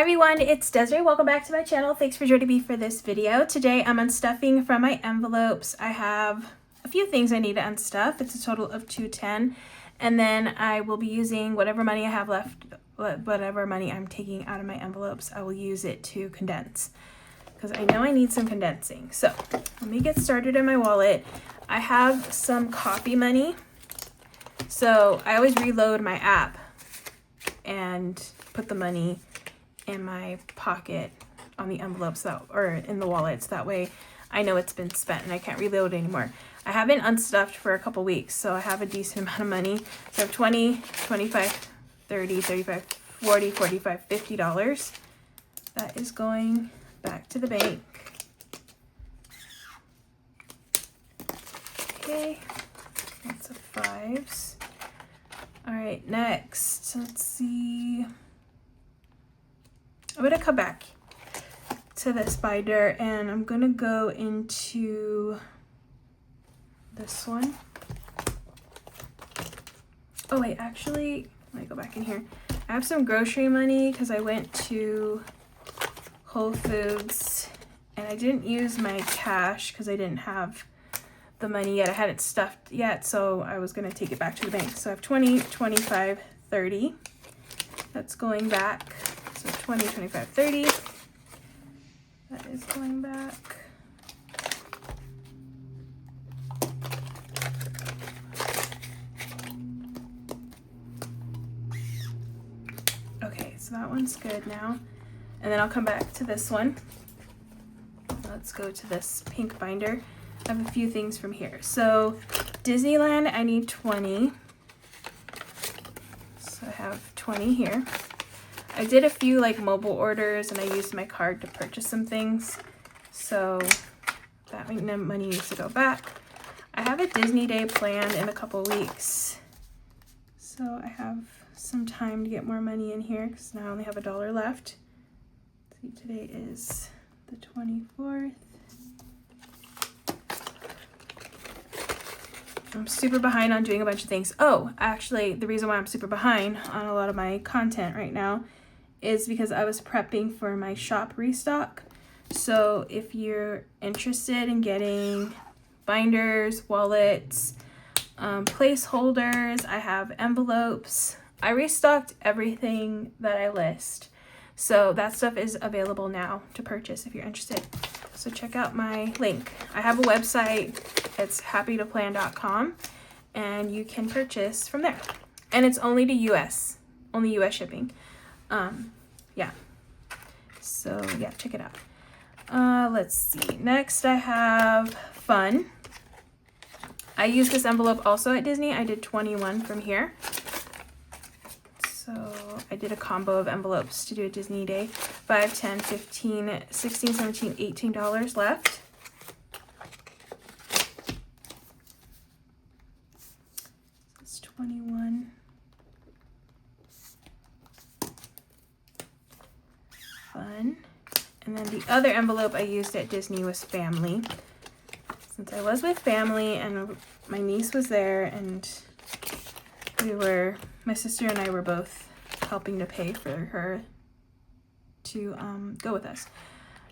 everyone, it's Desiree. Welcome back to my channel. Thanks for joining me for this video. Today I'm unstuffing from my envelopes. I have a few things I need to unstuff. It's a total of $210, and then I will be using whatever money I have left, whatever money I'm taking out of my envelopes, I will use it to condense because I know I need some condensing. So let me get started in my wallet. I have some coffee money, so I always reload my app and put the money in my pocket on the envelopes or in the wallets. That way I know it's been spent and I can't reload anymore. I haven't unstuffed for a couple weeks, so I have a decent amount of money. So I have 20, 25, 30, 35, 40, 45, $50. That is going back to the bank. Okay, lots of fives. All right, next, let's see. I'm gonna come back to this binder and I'm gonna go into this one. Oh wait, actually, let me go back in here. I have some grocery money because I went to Whole Foods and I didn't use my cash because I didn't have the money yet. I hadn't stuffed yet, so I was gonna take it back to the bank. So I have 20, 25, 30. That's going back. So 20, 25, 30. That is going back. Okay, so that one's good now. And then I'll come back to this one. Let's go to this pink binder. I have a few things from here. So Disneyland, I need 20. So I have 20 here. I did a few like mobile orders and I used my card to purchase some things. So that money needs to go back. I have a Disney day planned in a couple weeks. So I have some time to get more money in here because now I only have $1 left. Let's see, today is the 24th. I'm super behind on doing a bunch of things. Oh, actually, the reason why I'm super behind on a lot of my content right now is because I was prepping for my shop restock. So if you're interested in getting binders, wallets, placeholders, I have envelopes. I restocked everything that I list. So that stuff is available now to purchase if you're interested. So check out my link. I have a website. It's happytoplan.com and you can purchase from there. And it's only to US, only US shipping. Yeah. So yeah, check it out. Let's see. Next I have fun. I used this envelope also at Disney. I did 21 from here. So I did a combo of envelopes to do a Disney day. 5, 10, 15, 16, 17, $18 left. It's 21. Fun. And then the other envelope I used at Disney was family. Since I was with family and my niece was there and my sister and I were both helping to pay for her to go with us.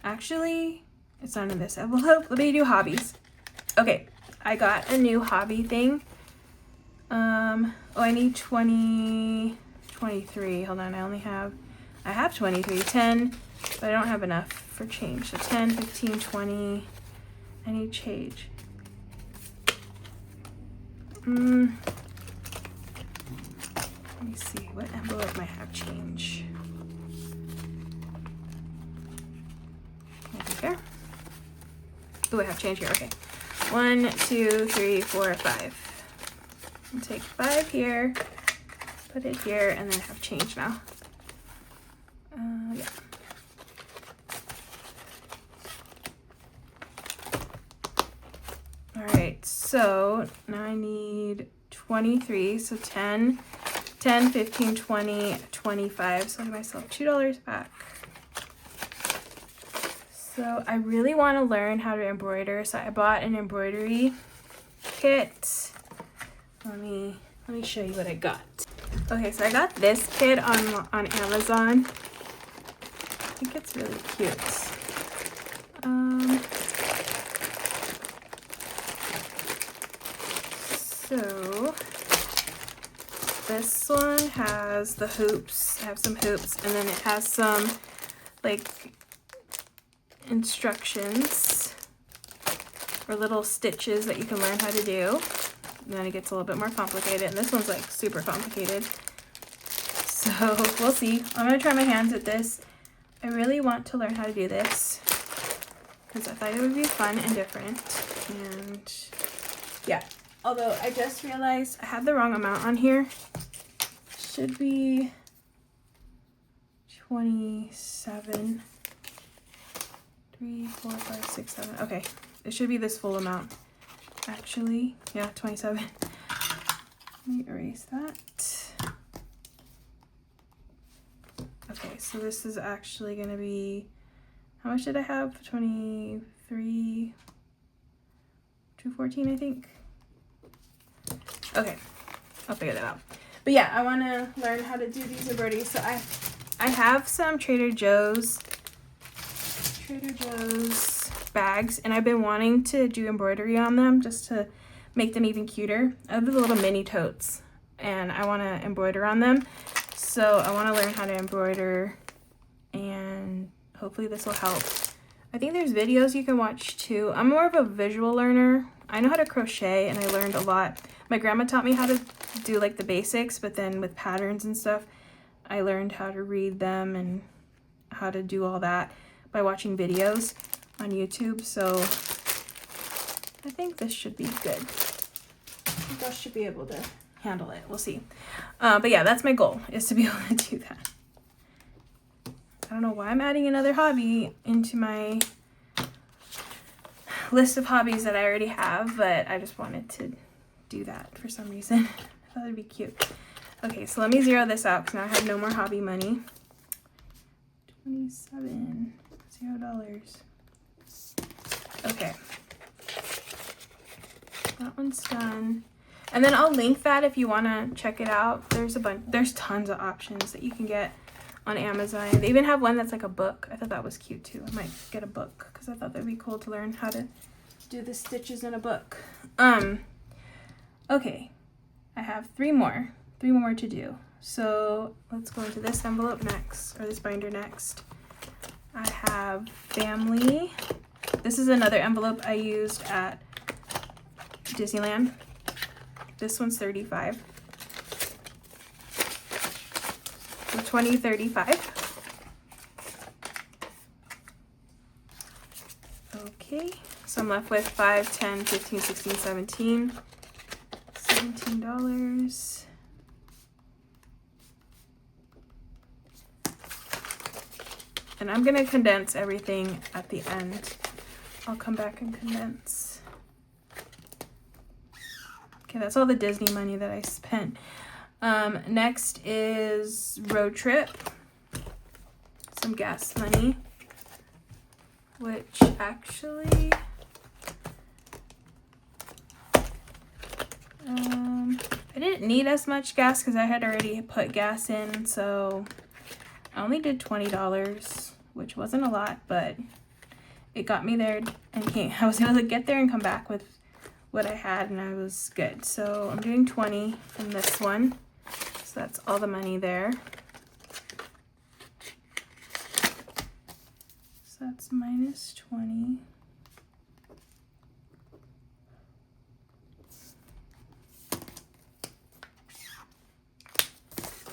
Actually, it's not in this envelope. Let me do hobbies. Okay, I got a new hobby thing. Oh, I need 20, 23. Hold on, I have 23, 10, but I don't have enough for change. So 10, 15, 20, I need change. Let me see, what envelope might have change? Maybe here. Oh, I have change here, okay. 1, 2, 3, 4, 5. I'll take 5 here, put it here, and then have change now. Yeah. All right, so now I need 23, so 10, 15, 20, 25, so I give myself $2 back. So I really want to learn how to embroider, so I bought an embroidery kit. Let me show you what I got. Okay, so I got this kit on Amazon. think it's really cute. So this one has the hoops. I have some hoops, and then it has some like instructions or little stitches that you can learn how to do. And then it gets a little bit more complicated, and this one's like super complicated. So we'll see. I'm gonna try my hands at this. I really want to learn how to do this because I thought it would be fun and different. And yeah, although I just realized I had the wrong amount on here. Should be 27. 3, 4, 5, 6, 7. Okay, it should be this full amount. Actually, yeah, 27. Let me erase that. Okay, so this is actually gonna be, how much did I have? 23, 214, I think. Okay, I'll figure that out. But yeah, I want to learn how to do these embroideries. So I have some Trader Joe's bags, and I've been wanting to do embroidery on them just to make them even cuter. I have the little mini totes, and I want to embroider on them. So I want to learn how to embroider, and hopefully this will help. I think there's videos you can watch too. I'm more of a visual learner. I know how to crochet, and I learned a lot. My grandma taught me how to do like the basics, but then with patterns and stuff, I learned how to read them and how to do all that by watching videos on YouTube. So I think this should be good. I think I should be able to handle it. We'll see. But yeah, that's my goal, is to be able to do that. I don't know why I'm adding another hobby into my list of hobbies that I already have, but I just wanted to do that for some reason. I thought it'd be cute. Okay, so let me zero this out because now I have no more hobby money. 27, $0. Okay. That one's done. And then I'll link that if you want to check it out. There's tons of options that you can get on Amazon. They even have one that's like a book. I thought that was cute too. I might get a book because I thought that'd be cool to learn how to do the stitches in a book. Okay, I have three more to do. So let's go into this envelope next, or this binder next. I have family. This is another envelope I used at Disneyland. This one's 35. So 20, 35. Okay, so I'm left with 5, 10, 15, 16, 17. $17. And I'm gonna condense everything at the end. I'll come back and condense. Okay, that's all the Disney money that I spent. Next is road trip. Some gas money, which actually, I didn't need as much gas because I had already put gas in, so I only did $20, which wasn't a lot, but it got me there and I was able to get there and come back with what I had, and I was good. So I'm doing 20 from this one. So that's all the money there. So that's minus 20.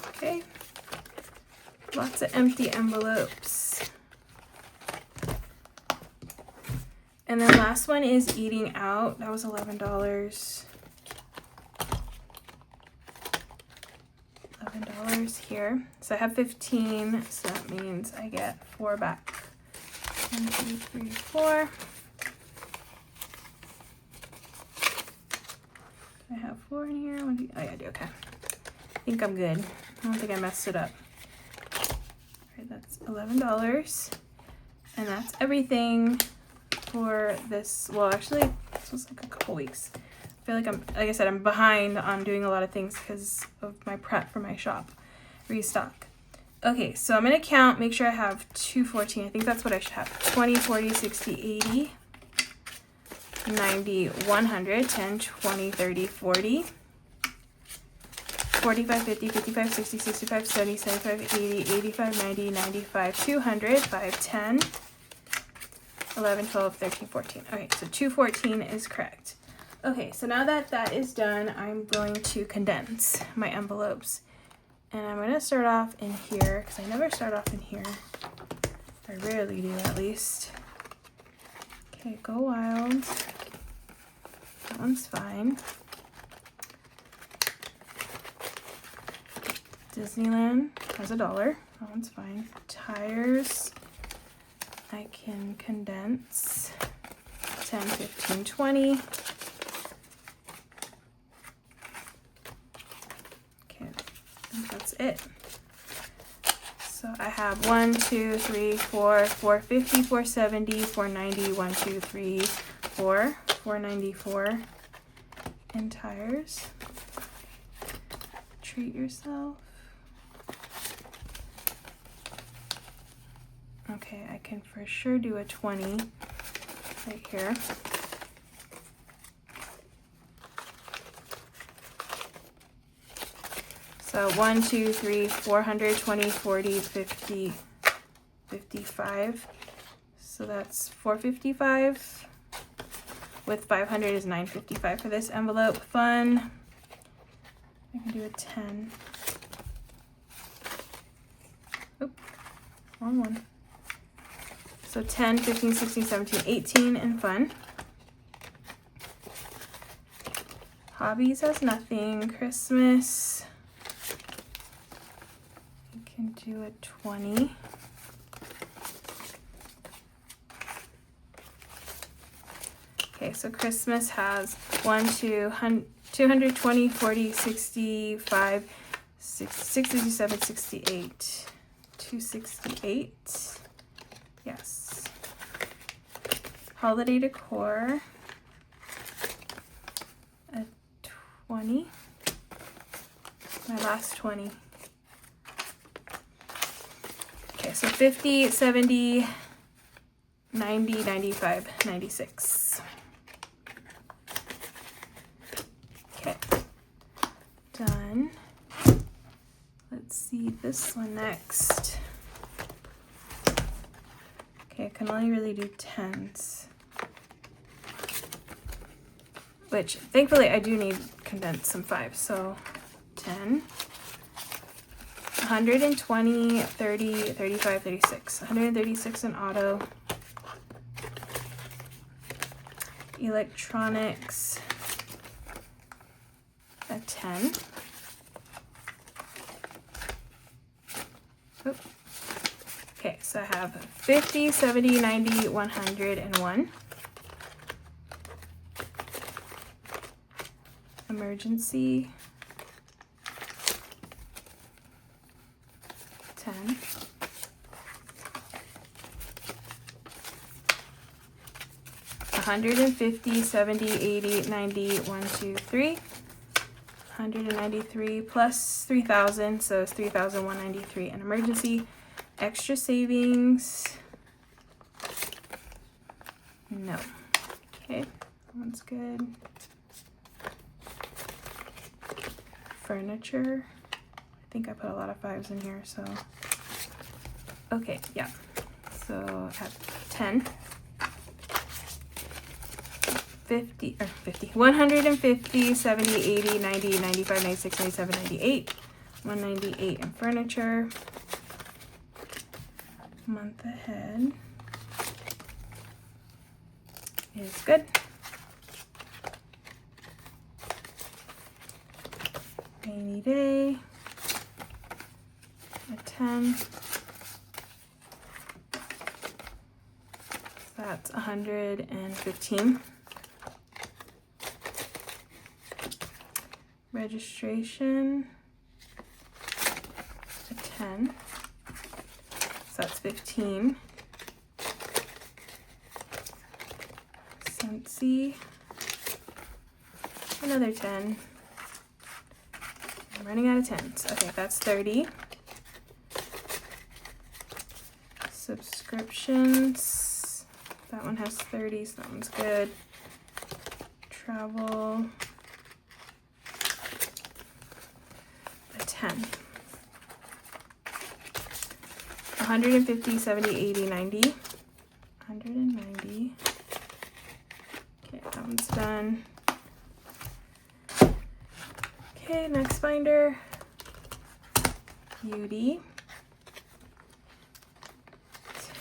Okay. Lots of empty envelopes. And then last one is eating out. That was $11. $11 here. So I have 15, so that means I get 4 back. 1, 2, 3, 4. Do I have 4 in here? Oh yeah, I do. Okay. I think I'm good. I don't think I messed it up. Alright, that's $11. And that's everything for this. Well, actually, this was like a couple weeks. I feel like like I said, I'm behind on doing a lot of things because of my prep for my shop restock. Okay, so I'm going to count, make sure I have 214. I think that's what I should have. 20, 40, 60, 80, 90, 100, 10, 20, 30, 40, 45, 50, 55, 60, 65, 70, 75, 80, 85, 90, 95, 200, 5, 10, 11, 12, 13, 14. Okay, so 214 is correct. Okay, so now that that is done, I'm going to condense my envelopes. And I'm going to start off in here, because I never start off in here. I rarely do, at least. Okay, go wild. That one's fine. Disneyland has $1. That one's fine. Tires, I can condense 10, 15, 20. Okay, I think that's it. So I have 1, 2, 3, 4, 450, 470, 490, 1, 2, 3, 4, 494 in tires. Treat yourself. Okay, I can for sure do a 20 right here. So 1, 2, 3, 400, 20, 40, 50, 55. So that's 455. With 500 is 955 for this envelope. Fun. I can do a 10. Oop, wrong one. So 10, 15, 16, 17, 18 in fun. Hobbies has nothing. Christmas, I can do a 20. Okay, so Christmas has 1, 2, 220, 40, 65, 67, 68, 268. Yes. Holiday decor, a 20. My last 20. Okay, so 50, 70, 90, 95, 96. Okay, done. Let's see this one next. Okay, I can only really do 10s. Which, thankfully, I do need condense some 5s. So, 10, 120, 30, 35, 36. 136 in auto. Electronics, a 10. Oop. Okay, so I have 50, 70, 90, 100, and 1. Emergency, 10. $150, 70, 80, 90, 1, 2, 3. 193 plus 3,000, so it's 3,193. An emergency. Extra savings, no. Okay, that one's good. Furniture, I think I put a lot of 5s in here, so okay, yeah. So I have 10, 50, 150, 70, 80, 90, 95, 96, 97, 98, 198 in furniture. Month ahead is good. Rainy day, a 10. That's 115. Registration, a 10. So that's 15. Scentsy, another 10. I'm running out of 10s. Okay, that's 30. Subscriptions. That one has 30, so that one's good. Travel. A 10. 150, 70, 80, 90. 190. Okay, that one's done. Okay, next binder. Beauty.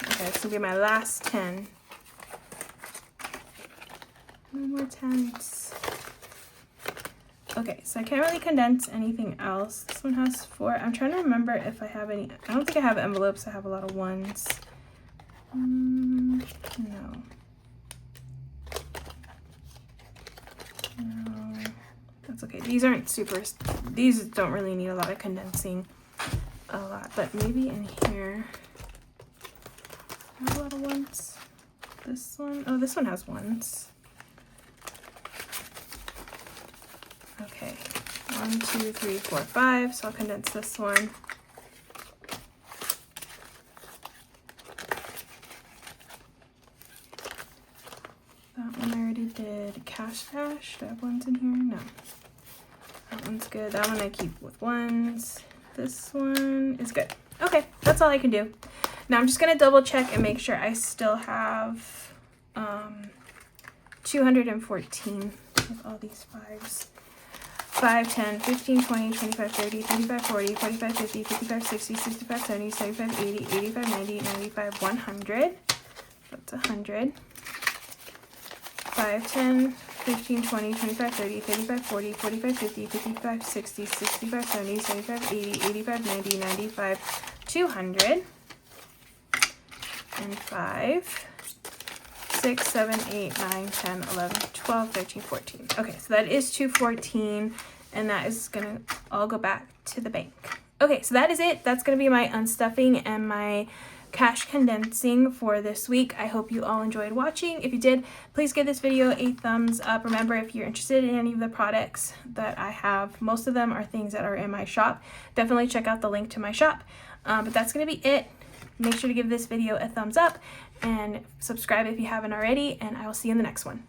Okay, this will be my last 10. No more 10s. Okay, so I can't really condense anything else. This one has 4. I'm trying to remember if I have any. I don't think I have envelopes. I have a lot of ones. No. No. That's okay. These aren't super. These don't really need a lot of condensing. A lot, but maybe in here. I have a lot of ones. This one. Oh, this one has ones. Okay, 1, 2, 3, 4, 5. So I'll condense this one. That one I already did. Cash Dash. Do I have ones in here? No. That one's good. That one I keep with ones. This one is good. Okay, that's all I can do. Now I'm just gonna double check and make sure I still have 214 with all these 5s. 5, 10, 15, 20, 25, 30, 35, 40, 45, 50, 55, 60, 65, 70, 75, 80, 85, 90, 95, 100. That's 100. 5, 10, 15, 20, 25, 30, 35, 40, 45, 50, 55, 60, 65, 70, 75, 80, 85, 90, 95, 200. And 5, 6, 7, 8, 9, 10, 11, 12, 13, 14. Okay, so that is 214, and that is gonna all go back to the bank. Okay, so that is it. That's gonna be my unstuffing and my cash condensing for this week. I hope you all enjoyed watching. If you did, please give this video a thumbs up. Remember, if you're interested in any of the products that I have, most of them are things that are in my shop. Definitely check out the link to my shop. But that's gonna be it. Make sure to give this video a thumbs up and subscribe if you haven't already, and I will see you in the next one.